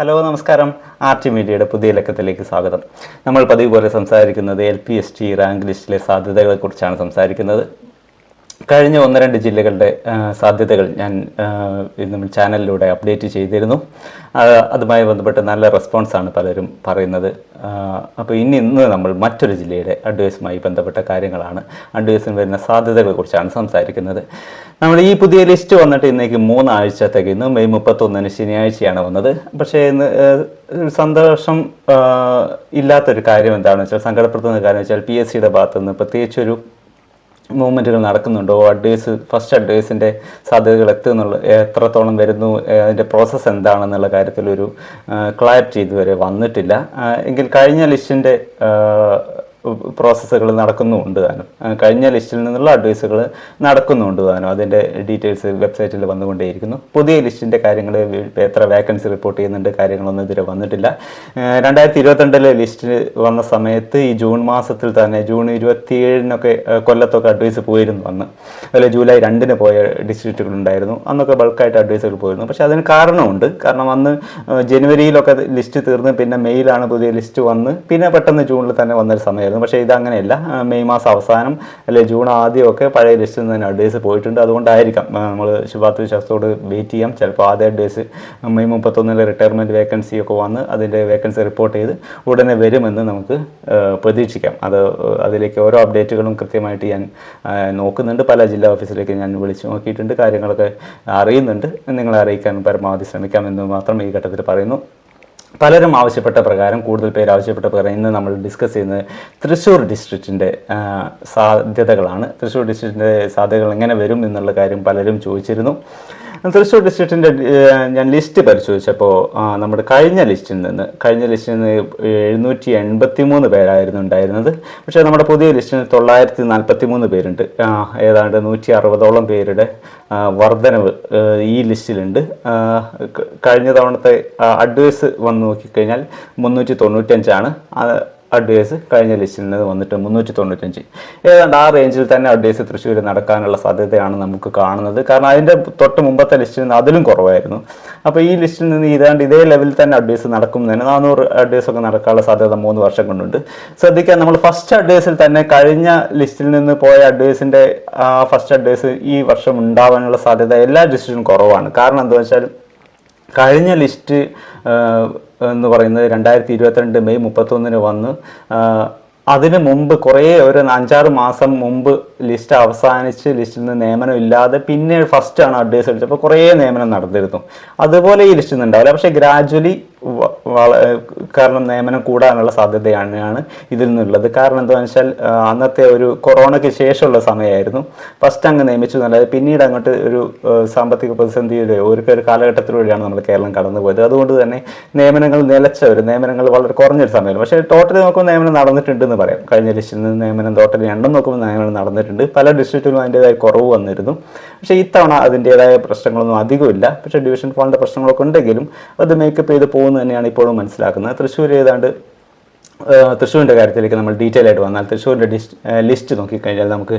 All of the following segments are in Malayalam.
ഹലോ നമസ്കാരം. ആർടി മീഡിയയുടെ പുതിയ ലക്കത്തിലേക്ക് സ്വാഗതം. നമ്മൾ പതിവ് പോലെ സംസാരിക്കുന്നത് LPST റാങ്ക് ലിസ്റ്റിലെ സാധ്യതകളെക്കുറിച്ചാണ് സംസാരിക്കുന്നത്. കഴിഞ്ഞ 1-2 ജില്ലകളുടെ സാധ്യതകൾ ഞാൻ നമ്മൾ ചാനലിലൂടെ അപ്ഡേറ്റ് ചെയ്തിരുന്നു. അതുമായി ബന്ധപ്പെട്ട് നല്ല റെസ്പോൺസാണ് പലരും പറയുന്നത്. അപ്പോൾ ഇന്ന് നമ്മൾ മറ്റൊരു ജില്ലയുടെ അഡ്വൈസുമായി ബന്ധപ്പെട്ട കാര്യങ്ങളാണ്, അഡ്വൈസിന് വരുന്ന സാധ്യതകളെക്കുറിച്ചാണ് സംസാരിക്കുന്നത്. നമ്മൾ ഈ പുതിയ ലിസ്റ്റ് വന്നിട്ട് ഇന്നേക്ക് 3 ആഴ്ച തികയുന്നു. മെയ് 31 ശനിയാഴ്ചയാണ് വന്നത്. പക്ഷേ ഇന്ന് സന്തോഷം ഇല്ലാത്തൊരു കാര്യം എന്താണെന്ന് വെച്ചാൽ, സങ്കടപ്പെടുത്തുന്ന കാര്യം വെച്ചാൽ PSCയുടെ ഭാഗത്തു നിന്ന് പ്രത്യേകിച്ചൊരു മൂവ്മെൻറ്റുകൾ നടക്കുന്നുണ്ടോ, ഫസ്റ്റ് അഡ്വൈസിൻ്റെ സാധ്യതകൾ എത്രത്തോളം വരുന്നു, അതിൻ്റെ പ്രോസസ്സ് എന്താണെന്നുള്ള കാര്യത്തിലൊരു ക്ലാരിറ്റി ഇതുവരെ വന്നിട്ടില്ല. എങ്കിൽ കഴിഞ്ഞ ലിസ്റ്റിൻ്റെ പ്രോസസ്സുകൾ നടക്കുന്നുണ്ട് താനും, കഴിഞ്ഞ ലിസ്റ്റിൽ നിന്നുള്ള അഡ്വൈസുകൾ നടക്കുന്നുണ്ട് താനും. അതിൻ്റെ ഡീറ്റെയിൽസ് വെബ്സൈറ്റിൽ വന്നുകൊണ്ടേയിരിക്കുന്നു. പുതിയ ലിസ്റ്റിൻ്റെ കാര്യങ്ങൾ, എത്ര വേക്കൻസി റിപ്പോർട്ട് ചെയ്യുന്നുണ്ട്, കാര്യങ്ങളൊന്നും ഇതുവരെ വന്നിട്ടില്ല. 2022 ലിസ്റ്റ് വന്ന സമയത്ത് ഈ ജൂൺ മാസത്തിൽ തന്നെ, ജൂൺ 27 കൊല്ലത്തൊക്കെ അഡ്വൈസ് പോയിരുന്നു അന്ന്. അതുപോലെ ജൂലൈ 2 പോയ ഡിസ്ട്രിക്റ്റുകളുണ്ടായിരുന്നു. അന്നൊക്കെ ബൾക്കായിട്ട് അഡ്വൈസുകൾ പോയിരുന്നു. പക്ഷേ അതിന് കാരണമുണ്ട്. കാരണം അന്ന് ജനുവരിയിലൊക്കെ ലിസ്റ്റ് തീർന്ന് പിന്നെ മെയ്യിലാണ് പുതിയ ലിസ്റ്റ് വന്ന്, പിന്നെ പെട്ടെന്ന് ജൂണിൽ തന്നെ വന്നൊരു സമയമായിരുന്നു. പക്ഷേ ഇതങ്ങനെയല്ല. മെയ് മാസം അവസാനം അല്ലെ ജൂൺ ആദ്യമൊക്കെ പഴയ ലിസ്റ്റിൽ നിന്ന് തന്നെ അഡ്വൈസ് പോയിട്ടുണ്ട്. അതുകൊണ്ടായിരിക്കാം നമ്മൾ ശുഭാപ്തി വിശ്വാസത്തോട് വെയിറ്റ് ചെയ്യാം. ചിലപ്പോൾ ആദ്യ അഡ്വൈസ് മെയ് 31 റിട്ടയർമെൻറ്റ് വേക്കൻസി ഒക്കെ വന്ന് അതിൻ്റെ വേക്കൻസി റിപ്പോർട്ട് ചെയ്ത് ഉടനെ വരുമെന്ന് നമുക്ക് പ്രതീക്ഷിക്കാം. അതിലേക്ക് ഓരോ അപ്ഡേറ്റുകളും കൃത്യമായിട്ട് ഞാൻ നോക്കുന്നുണ്ട്. പല ജില്ലാ ഓഫീസിലേക്ക് ഞാൻ വിളിച്ചു നോക്കിയിട്ടുണ്ട്. കാര്യങ്ങളൊക്കെ അറിയുന്നുണ്ട്. നിങ്ങളെ അറിയിക്കാൻ പരമാവധി ശ്രമിക്കാമെന്ന് മാത്രം ഈ ഘട്ടത്തിൽ പറയുന്നു. പലരും ആവശ്യപ്പെട്ട പ്രകാരം, കൂടുതൽ പേര് ആവശ്യപ്പെട്ട പ്രകാരം ഇന്ന് നമ്മൾ ഡിസ്കസ് ചെയ്യുന്നത് തൃശ്ശൂർ ഡിസ്ട്രിക്റ്റിൻ്റെ സാധ്യതകളാണ്. തൃശ്ശൂർ ഡിസ്ട്രിക്റ്റിൻ്റെ സാധ്യതകൾ എങ്ങനെ വരും എന്നുള്ള കാര്യം പലരും ചോദിച്ചിരുന്നു. തൃശ്ശൂർ ഡിസ്ട്രിക്റ്റിൻ്റെ ഞാൻ ലിസ്റ്റ് പരിശോധിച്ചപ്പോൾ നമ്മുടെ കഴിഞ്ഞ ലിസ്റ്റിൽ നിന്ന് 783 പേരായിരുന്നു ഉണ്ടായിരുന്നത്. പക്ഷേ നമ്മുടെ പുതിയ ലിസ്റ്റിന് 943 പേരുണ്ട്. ഏതാണ്ട് 160ഓളം പേരുടെ വർധനവ് ഈ ലിസ്റ്റിലുണ്ട്. കഴിഞ്ഞ തവണത്തെ അഡ്വൈസ് വന്ന് നോക്കിക്കഴിഞ്ഞാൽ 395 അഡ്വൈസ് കഴിഞ്ഞ ലിസ്റ്റിൽ നിന്ന് വന്നിട്ട് 395. ഏതാണ്ട് ആ റേഞ്ചിൽ തന്നെ അഡ്വൈസ് തൃശ്ശൂർ നടക്കാനുള്ള സാധ്യതയാണ് നമുക്ക് കാണുന്നത്. കാരണം അതിൻ്റെ തൊട്ട് മുമ്പത്തെ ലിസ്റ്റിൽ നിന്ന് അതിലും കുറവായിരുന്നു. അപ്പോൾ ഈ ലിസ്റ്റിൽ നിന്ന് ഏതാണ്ട് ഇതേ ലെവലിൽ തന്നെ അഡ്വൈസ് നടക്കും തന്നെ. 400 അഡ്വൈസൊക്കെ നടക്കാനുള്ള സാധ്യത 3 വർഷം കൊണ്ടുണ്ട്. ശ്രദ്ധിക്കുക, നമ്മൾ ഫസ്റ്റ് അഡ്വൈസിൽ തന്നെ കഴിഞ്ഞ ലിസ്റ്റിൽ നിന്ന് പോയ അഡ്വൈസിൻ്റെ ഫസ്റ്റ് അഡ്വൈസ് ഈ വർഷം ഉണ്ടാവാനുള്ള സാധ്യത എല്ലാ ഡിസ്ട്രിക്റ്റിലും കുറവാണ്. കാരണം എന്താണെന്ന് വെച്ചാൽ, കഴിഞ്ഞ ലിസ്റ്റ് എന്ന് പറയുന്നത് 2022 മെയ് 31 വന്ന് അതിന് മുമ്പ് ഒരു 5-6 മാസം മുമ്പ് ലിസ്റ്റ് അവസാനിച്ച് ലിസ്റ്റിൽ നിന്ന് നിയമനം ഇല്ലാതെ പിന്നെ ഫസ്റ്റാണ് അഡ്വൈസ് അടിച്ചത്. അപ്പോൾ കുറേ നിയമനം നടന്നിരുന്നു. അതുപോലെ ഈ ലിസ്റ്റിൽ നിന്ന് ഉണ്ടാവില്ല. പക്ഷേ ഗ്രാജുവലി കാരണം നിയമനം കൂടാനുള്ള സാധ്യതയാണ് ഇതിൽ നിന്നുള്ളത്. കാരണം എന്താണെന്ന് വെച്ചാൽ, അന്നത്തെ ഒരു കൊറോണയ്ക്ക് ശേഷമുള്ള സമയമായിരുന്നു. ഫസ്റ്റ് അങ്ങ് നിയമിച്ചു നല്ലത്. പിന്നീട് അങ്ങോട്ട് ഒരു സാമ്പത്തിക പ്രതിസന്ധിയുടെ ഒരു കാലഘട്ടത്തിലൂടെയാണ് നമ്മൾ കേരളം കടന്നുപോയത്. അതുകൊണ്ട് തന്നെ നിയമനങ്ങൾ നിയമനങ്ങൾ വളരെ കുറഞ്ഞൊരു സമയമാണ്. പക്ഷേ ടോട്ടലി നോക്കുമ്പോൾ നിയമനം നടന്നിട്ടുണ്ടെന്ന് പറയാം. കഴിഞ്ഞ ലിസ്റ്റിൽ നിന്ന് നിയമനം ടോട്ടലി എണ്ണം നോക്കുമ്പോൾ നിയമനം നടന്നിട്ടുണ്ട്. പല ഡിസ്ട്രിക്റ്റിലും അതിൻ്റെതായ കുറവ് വന്നിരുന്നു. പക്ഷേ ഇത്തവണ അതിൻ്റെതായ പ്രശ്നങ്ങളൊന്നും അധികമില്ല. പക്ഷേ ഡിവിഷൻ ഫോണിൻ്റെ പ്രശ്നങ്ങളൊക്കെ ഉണ്ടെങ്കിലും അത് മേക്കപ്പ് ചെയ്ത് പോകുന്നത് തന്നെയാണ് ഇപ്പോഴും മനസ്സിലാക്കുന്നത്. തൃശ്ശൂരിൻ്റെ കാര്യത്തിലേക്ക് നമ്മൾ ഡീറ്റെയിൽ ആയിട്ട് വന്നാൽ, തൃശ്ശൂരിൻ്റെ ലിസ്റ്റ് നോക്കിക്കഴിഞ്ഞാൽ നമുക്ക്,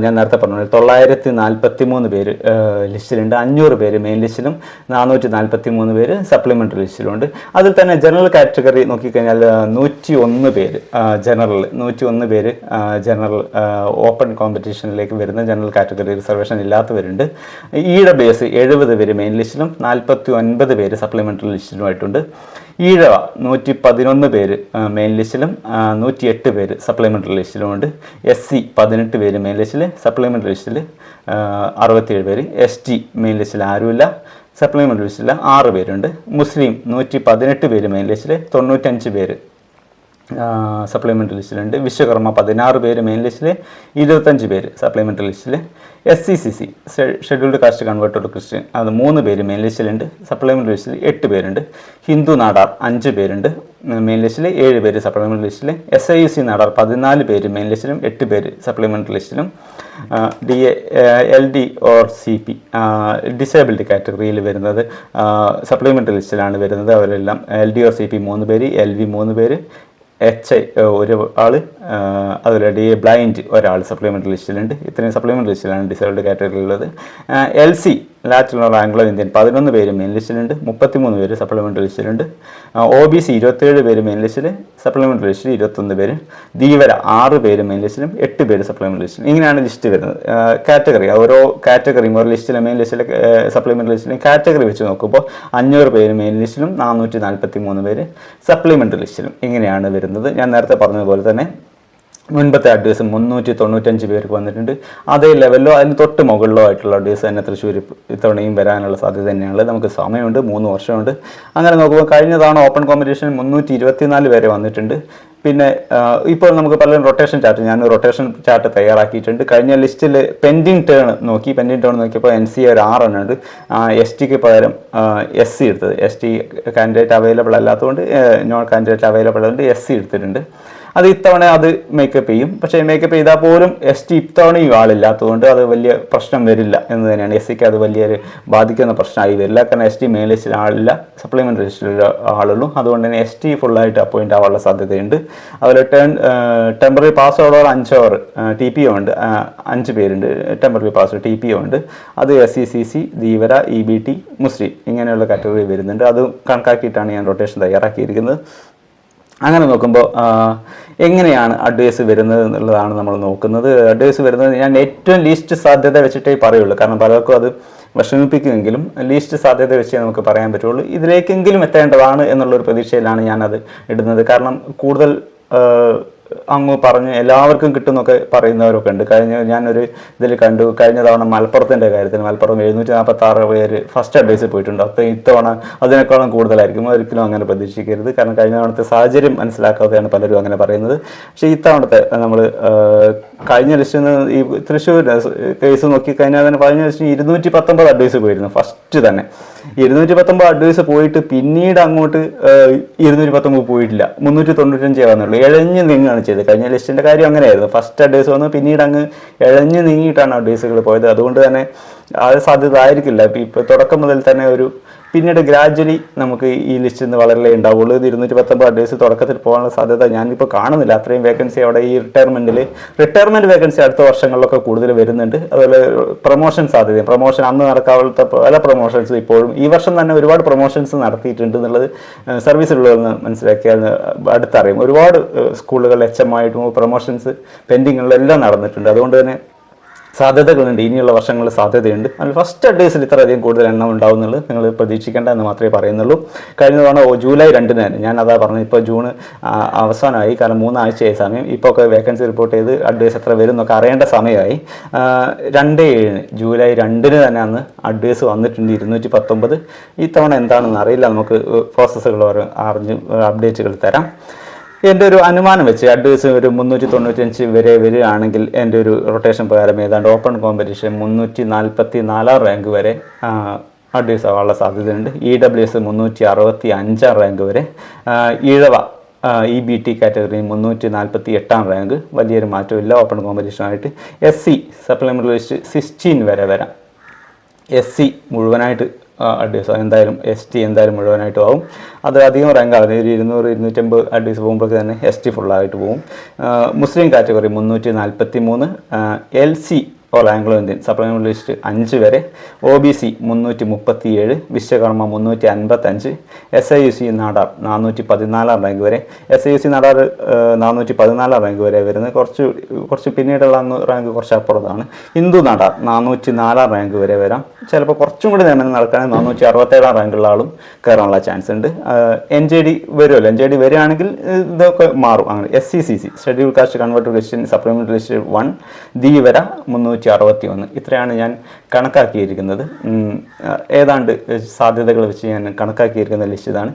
ഞാൻ നേരത്തെ പറഞ്ഞു, 943 പേര് ലിസ്റ്റിലുണ്ട്. 500 പേര് മെയിൻ ലിസ്റ്റിലും 443 പേര് സപ്ലിമെൻ്ററി ലിസ്റ്റിലുമുണ്ട്. അതിൽ തന്നെ ജനറൽ കാറ്റഗറി നോക്കിക്കഴിഞ്ഞാൽ 101 പേര് ജനറൽ ഓപ്പൺ കോമ്പറ്റീഷനിലേക്ക് വരുന്ന ജനറൽ കാറ്റഗറി റിസർവേഷൻ ഇല്ലാത്തവരുണ്ട്. EWS 70 പേര് മെയിൻ ലിസ്റ്റിലും 49 പേര് സപ്ലിമെൻ്ററി ലിസ്റ്റിലുമായിട്ടുണ്ട്. ഈഴവ 111 പേര് മെയിൻ ലിസ്റ്റിലും 108 പേര് സപ്ലിമെൻ്ററി ലിസ്റ്റിലുമുണ്ട്. SC 18 പേര് മെയിൻ ലിസ്റ്റിൽ, സപ്ലിമെൻ്ററി ലിസ്റ്റിൽ 67 പേര്. ST മെയിൻ ലിസ്റ്റിൽ ആരുമില്ല, സപ്ലിമെൻ്ററി ലിസ്റ്റിൽ 6 പേരുണ്ട്. മുസ്ലിം 118 പേര് മെയിൻ ലിസ്റ്റിൽ, 95 പേര് സപ്ലിമെൻ്ററി ലിസ്റ്റിലുണ്ട്. വിശ്വകർമ്മ 16 പേര് മെയിൻ ലിസ്റ്റിൽ, 25 പേര് സപ്ലിമെൻ്ററി ലിസ്റ്റിൽ. SCCC scheduled caste converted Christian അത് 3 പേര് മെയിൻ ലിസ്റ്റിലുണ്ട്, സപ്ലിമെൻ്ററി ലിസ്റ്റിൽ 8 പേരുണ്ട്. ഹിന്ദു നാടാർ 5 പേരുണ്ട്, മെയിൻ ലിസ്റ്റിൽ 7 പേര് സപ്ലിമെൻ്ററി ലിസ്റ്റിൽ. SIUC നാടാർ 14 പേര് മെയിൻ ലിസ്റ്റിലും 8 പേര് സപ്ലിമെൻ്ററി ലിസ്റ്റിലും. LD ഓർ CP ഡിസേബിൾഡ് കാറ്റഗറിയിൽ വരുന്നത് സപ്ലിമെൻ്ററി ലിസ്റ്റിലാണ് വരുന്നത്. അവരെല്ലാം LD ഓർ CP 3 പേര്, LV 3 പേര്, HI 1 ആൾ, അതുപോലെ ബ്ലൈൻഡ് ഒരാൾ സപ്ലിമെൻ്ററി ലിസ്റ്റിലുണ്ട്. ഇത്രയും സപ്ലിമെൻ്ററി ലിസ്റ്റിലാണ് ഡിസേബിൾഡ് കാറ്റഗറിയിലുള്ളത്. LC ലാറ്റിൻ ഓർ ആംഗ്ലോ ഇന്ത്യൻ 11 പേര് മെയിൻ ലിസ്റ്റിലുണ്ട്, 33 പേര് സപ്ലിമെൻ്ററി ലിസ്റ്റിലുണ്ട്. OBC 27 പേര് മെയിൻ ലിസ്റ്റിൽ, സപ്ലിമെൻ്ററി ലിസ്റ്റിൽ 21 പേര്. ധീവര 6 പേര് മെയിൻ ലിസ്റ്റിലും 8 പേര് സപ്ലിമെൻ്ററി ലിസ്റ്റിലും. ഇങ്ങനെയാണ് ലിസ്റ്റ് വരുന്നത്. കാറ്റഗറി ഓരോ കാറ്റഗറിയും ഒരു ലിസ്റ്റിലെ മെയിൻ ലിസ്റ്റിലെ സപ്ലിമെൻ്ററി ലിസ്റ്റിലും കാറ്റഗറി വെച്ച് നോക്കുമ്പോൾ 500 പേര് മെയിൻ ലിസ്റ്റിലും 443 പേര് സപ്ലിമെൻ്ററി ലിസ്റ്റിലും ഇങ്ങനെയാണ് വരുന്നത്. ഞാൻ നേരത്തെ പറഞ്ഞതുപോലെ തന്നെ മുൻപത്തെ അഡ്വൈസ് 395 പേർക്ക് വന്നിട്ടുണ്ട്. അതേ ലെവലിലോ അതിന് തൊട്ട് മുകളിലോ ആയിട്ടുള്ള അഡ്വൈസ് തന്നെ തൃശ്ശൂർ ഇത്തവണയും വരാനുള്ള സാധ്യത തന്നെയാണ്. നമുക്ക് സമയമുണ്ട്, 3 വർഷമുണ്ട്. അങ്ങനെ നോക്കുമ്പോൾ കഴിഞ്ഞ തവണ ഓപ്പൺ കോമ്പറ്റീഷൻ 324 പേരെ വന്നിട്ടുണ്ട്. പിന്നെ ഇപ്പോൾ നമുക്ക് പലരും റൊട്ടേഷൻ ചാർട്ട്, ഞാൻ റൊട്ടേഷൻ ചാർട്ട് തയ്യാറാക്കിയിട്ടുണ്ട്. കഴിഞ്ഞ ലിസ്റ്റിൽ പെൻഡിങ് ടേൺ നോക്കിയപ്പോൾ NCA ഒരു 6 എണ്ണം ഉണ്ട്. STക്ക് പകരം SC എടുത്തത്, ST കാൻഡിഡേറ്റ് അവൈലബിൾ അല്ലാത്തതുകൊണ്ട് നോൺ കാൻഡിഡേറ്റ് അവൈലബിൾ ആയതുകൊണ്ട് SC എടുത്തിട്ടുണ്ട്. അത് ഇത്തവണ അത് മേക്കപ്പ് ചെയ്യും. പക്ഷേ മേക്കപ്പ് ചെയ്താൽ പോലും ST ഇത്തവണയും ആളില്ലാത്തതുകൊണ്ട് അത് വലിയ പ്രശ്നം വരില്ല എന്ന് തന്നെയാണ്. SCക്ക് അത് വലിയൊരു ബാധിക്കുന്ന പ്രശ്നമായി വരില്ല. കാരണം ST മെയിൻ ലിസ്റ്റിൽ ആളില്ല, സപ്ലിമെൻ്ററി ലിസ്റ്റിൽ ആളുള്ളൂ. അതുകൊണ്ട് തന്നെ ST ഫുള്ളായിട്ട് അപ്പോയിൻ്റ് ആവാനുള്ള സാധ്യതയുണ്ട്. അതുപോലെ temporary pass over 5 over TPO ഉണ്ട്, 5 പേരുണ്ട് ടെമ്പററി പാസ് TPO ഉണ്ട്. അത് SCCC, ധീവര, EBT, മുസ്ലിം ഇങ്ങനെയുള്ള കാറ്റഗറി വരുന്നുണ്ട്. അത് കണക്കാക്കിയിട്ടാണ് ഞാൻ റൊട്ടേഷൻ തയ്യാറാക്കിയിരിക്കുന്നത്. അങ്ങനെ നോക്കുമ്പോൾ എങ്ങനെയാണ് അഡ്വൈസ് വരുന്നത് എന്നുള്ളതാണ് നമ്മൾ നോക്കുന്നത്. അഡ്വൈസ് വരുന്നത് ഞാൻ ഏറ്റവും ലീസ്റ്റ് സാധ്യത വെച്ചിട്ടേ പറയുള്ളൂ. കാരണം പലർക്കും അത് വിഷമിപ്പിക്കുമെങ്കിലും ലീസ്റ്റ് സാധ്യത വെച്ചേ നമുക്ക് പറയാൻ പറ്റുള്ളൂ. ഇതിലേക്കെങ്കിലും എത്തേണ്ടതാണ് എന്നുള്ളൊരു പ്രതീക്ഷയിലാണ് ഞാനത് ഇടുന്നത്. കാരണം കൂടുതൽ അങ്ങ് പറഞ്ഞ് എല്ലാവർക്കും കിട്ടുമെന്നൊക്കെ പറയുന്നവരൊക്കെ ഉണ്ട്. ഞാനൊരു ഇതിൽ കണ്ടു, കഴിഞ്ഞ തവണ മലപ്പുറത്തിൻ്റെ കാര്യത്തിൽ മലപ്പുറം 746 പേര് ഫസ്റ്റ് അഡ്വൈസിൽ പോയിട്ടുണ്ട്. അപ്പോൾ ഇത്തവണ അതിനേക്കാളും കൂടുതലായിരിക്കും. ഒരിക്കലും അങ്ങനെ പ്രതീക്ഷിക്കരുത്. കാരണം കഴിഞ്ഞ തവണത്തെ സാഹചര്യം മനസ്സിലാക്കാതെയാണ് പലരും അങ്ങനെ പറയുന്നത്. പക്ഷേ ഇത്തവണത്തെ നമ്മൾ കഴിഞ്ഞ ലിസ്റ്റിൽ നിന്ന് ഈ തൃശ്ശൂർ കേസ് നോക്കിക്കഴിഞ്ഞാൽ തന്നെ കഴിഞ്ഞ ലിസ്റ്റിന് 219 അഡ്വൈസ് പോയിരുന്നു. ഫസ്റ്റ് തന്നെ 219 അഡ്വൈസ് പോയിട്ട് പിന്നീട് അങ്ങോട്ട് 219 പോയിട്ടില്ല, 395 വന്നുള്ളൂ. ഇഴഞ്ഞ് നീങ്ങുകയാണ് ചെയ്തത്. കഴിഞ്ഞ ലിസ്റ്റിൻ്റെ കാര്യം അങ്ങനെയായിരുന്നു. ഫസ്റ്റ് അഡ്വൈസ് വന്നു, പിന്നീട് അങ്ങ് ഇഴഞ്ഞ് നീങ്ങിയിട്ടാണ് അഡ്വൈസുകൾ പോയത്. അതുകൊണ്ട് തന്നെ അത് സാധ്യത ആയിരിക്കില്ല. ഇപ്പോൾ തുടക്കം മുതൽ തന്നെ പിന്നീട് ഗ്രാജ്വലി നമുക്ക് ഈ ലിസ്റ്റിൽ നിന്ന് വളരലേ ഉണ്ടാവുള്ളൂ. 219 അഡ്വൈസ് തുടക്കത്തിൽ പോകാനുള്ള സാധ്യത ഞാനിപ്പോൾ കാണുന്നില്ല. അത്രയും വേക്കൻസി അവിടെ ഈ റിട്ടയർമെൻറ്റ് വേക്കൻസി അടുത്ത വർഷങ്ങളിലൊക്കെ കൂടുതൽ വരുന്നുണ്ട്. അതുപോലെ പ്രൊമോഷൻ സാധ്യതയും, പ്രൊമോഷൻ അന്ന് നടക്കാത്ത പല പ്രൊമോഷൻസ് ഇപ്പോഴും ഈ വർഷം തന്നെ ഒരുപാട് പ്രൊമോഷൻസ് നടത്തിയിട്ടുണ്ട് എന്നുള്ളത് സർവീസിലുള്ളതെന്ന് മനസ്സിലാക്കിയാൽ അടുത്തറിയും. ഒരുപാട് സ്കൂളുകൾ HM ആയിട്ടും പ്രൊമോഷൻസ് പെൻഡിങ്ങുകളെല്ലാം നടന്നിട്ടുണ്ട്. അതുകൊണ്ട് തന്നെ സാധ്യതകളുണ്ട്, ഇനിയുള്ള വർഷങ്ങളിൽ സാധ്യതയുണ്ട്. അതിൽ ഫസ്റ്റ് അഡ്വൈസിൽ ഇത്രയധികം കൂടുതൽ എണ്ണം ഉണ്ടാവുന്നുള്ളത് നിങ്ങൾ പ്രതീക്ഷിക്കേണ്ട എന്ന് മാത്രമേ പറയുന്നുള്ളൂ. കഴിഞ്ഞ തവണ ജൂലൈ 2 തന്നെ ഞാൻ അതാ പറഞ്ഞത്. ഇപ്പോൾ ജൂൺ അവസാനമായി, കാരണം 3 ആഴ്ചയായി സമയം. ഇപ്പോൾ ഒക്കെ വേക്കൻസി റിപ്പോർട്ട് ചെയ്ത് അഡ്വൈസ് എത്ര വരും എന്നൊക്കെ അറിയേണ്ട സമയമായി. 2/7 ജൂലൈ 2 തന്നെ അന്ന് അഡ്വൈസ് വന്നിട്ടുണ്ട് 219. ഇത്തവണ എന്താണെന്ന് അറിയില്ല, നമുക്ക് പ്രോസസ്സുകൾ അറിഞ്ഞ് അപ്ഡേറ്റുകൾ തരാം. എൻ്റെ ഒരു അനുമാനം വെച്ച് അഡ്വൈസ് ഒരു 395 വരെ വരികയാണെങ്കിൽ എൻ്റെ ഒരു റൊട്ടേഷൻ പ്രകാരം ഏതാണ്ട് ഓപ്പൺ കോമ്പറ്റീഷൻ 344 റാങ്ക് വരെ അഡ്വൈസ് ആവാനുള്ള സാധ്യതയുണ്ട്. EWS 365 റാങ്ക് വരെ. ഈഴവ EBT കാറ്റഗറി 348 റാങ്ക്, വലിയൊരു മാറ്റമില്ല ഓപ്പൺ കോമ്പറ്റീഷനായിട്ട്. SC സപ്ലിമെൻ്ററി ലിസ്റ്റ് 16 വരെ വരാം. SC മുഴുവനായിട്ട് അഡ്വൈസ് എന്തായാലും ST എന്തായാലും മുഴുവനായിട്ടും ആവും. അത് അധികം റാങ്ക് ആവുന്നത് ഒരു 200-250 അഡ്വൈസ് പോകുമ്പോഴേക്ക് തന്നെ ST ഫുള്ളായിട്ട് പോകും. Muslim category 343, LC all Anglo Indian supplementary list 5 വരെ. OBC 337, Vishwakarma 355, SIUC Nadar 414 rank വരെ. SIUC നാടാർ 414 റാങ്ക് വരെ വരുന്നത് കുറച്ച് പിന്നീടുള്ള റാങ്ക് കുറച്ച് അപ്പുറത്താണ്. ഹിന്ദു നാടാർ 404 റാങ്ക് വരെ വരാം. ചിലപ്പോൾ കുറച്ചും കൂടി നിയമനം നടക്കുകയാണെങ്കിൽ 467 റാങ്കുള്ള ആളും കയറാനുള്ള ചാൻസ് ഉണ്ട്. NJD വരുമല്ലോ, NJD വരികയാണെങ്കിൽ ഇതൊക്കെ മാറും. അങ്ങനെ SCCC schedule caste converted list supplementary list 1, Dheevara 361. ഇത്രയാണ് ഞാൻ കണക്കാക്കിയിരിക്കുന്നത്. ഏതാണ്ട് സാധ്യതകൾ വെച്ച് ഞാൻ കണക്കാക്കിയിരിക്കുന്ന ലിസ്റ്റ് ഇതാണ്.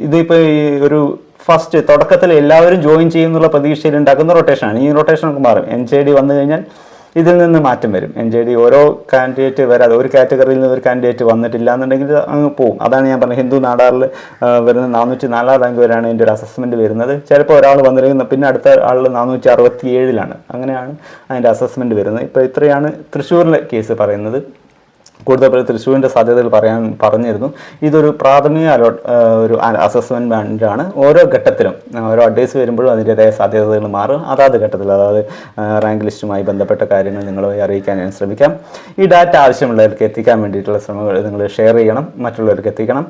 ഇതിപ്പോൾ ഒരു ഫസ്റ്റ് തുടക്കത്തിൽ എല്ലാവരും ജോയിൻ ചെയ്യുന്നുള്ള പ്രതീക്ഷയിൽ ഉണ്ടാക്കുന്ന റൊട്ടേഷനാണ്. ഈ റൊട്ടേഷനൊക്കെ മാറും. NJD വന്നു കഴിഞ്ഞാൽ ഇതിൽ നിന്ന് മാറ്റം വരും. NJD ഓരോ കാൻഡിഡേറ്റ് വരാതെ ഒരു കാറ്റഗറിയിൽ നിന്ന് ഒരു കാൻഡിഡേറ്റ് വന്നിട്ടില്ല എന്നുണ്ടെങ്കിൽ അങ്ങ് പോകും. അതാണ് ഞാൻ പറഞ്ഞത്. ഹിന്ദു നാടാറിൽ വരുന്ന 404 റാങ്ക് വരെയാണ് എൻ്റെ ഒരു അസസ്മെൻറ്റ് വരുന്നത്. ചിലപ്പോൾ ഒരാൾ വന്നിരിക്കുന്നത് പിന്നെ അടുത്ത ആളിൽ 467 അങ്ങനെയാണ് അതിൻ്റെ അസസ്മെൻറ്റ് വരുന്നത്. ഇപ്പോൾ ഇത്രയാണ് തൃശ്ശൂരിലെ കേസ് പറയുന്നത്. കൂടുതൽ തൃശ്ശൂരിൻ്റെ സാധ്യതകൾ പറഞ്ഞിരുന്നു. ഇതൊരു പ്രാഥമിക ഒരു അസസ്മെൻ്റാണ്. ഓരോ ഘട്ടത്തിലും ഓരോ അഡ്വൈസ് വരുമ്പോഴും അതിൻ്റെതായ സാധ്യതകൾ മാറും. അതാത് ഘട്ടത്തിൽ, അതായത് റാങ്ക് ലിസ്റ്റുമായി ബന്ധപ്പെട്ട കാര്യങ്ങൾ നിങ്ങളുമായി അറിയിക്കാൻ ഞാൻ ശ്രമിക്കാം. ഈ ഡാറ്റ ആവശ്യമുള്ളവർക്ക് എത്തിക്കാൻ വേണ്ടിയിട്ടുള്ള ശ്രമങ്ങൾ നിങ്ങൾ ഷെയർ ചെയ്യണം, മറ്റുള്ളവർക്ക് എത്തിക്കണം.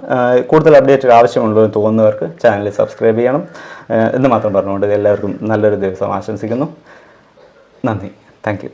കൂടുതൽ അപ്ഡേറ്റ് ആവശ്യമുള്ളതെന്ന് തോന്നുന്നവർക്ക് ചാനൽ സബ്സ്ക്രൈബ് ചെയ്യണം എന്ന് മാത്രം പറഞ്ഞുകൊണ്ട് എല്ലാവർക്കും നല്ലൊരു ദിവസം ആശംസിക്കുന്നു. നന്ദി. Thank you.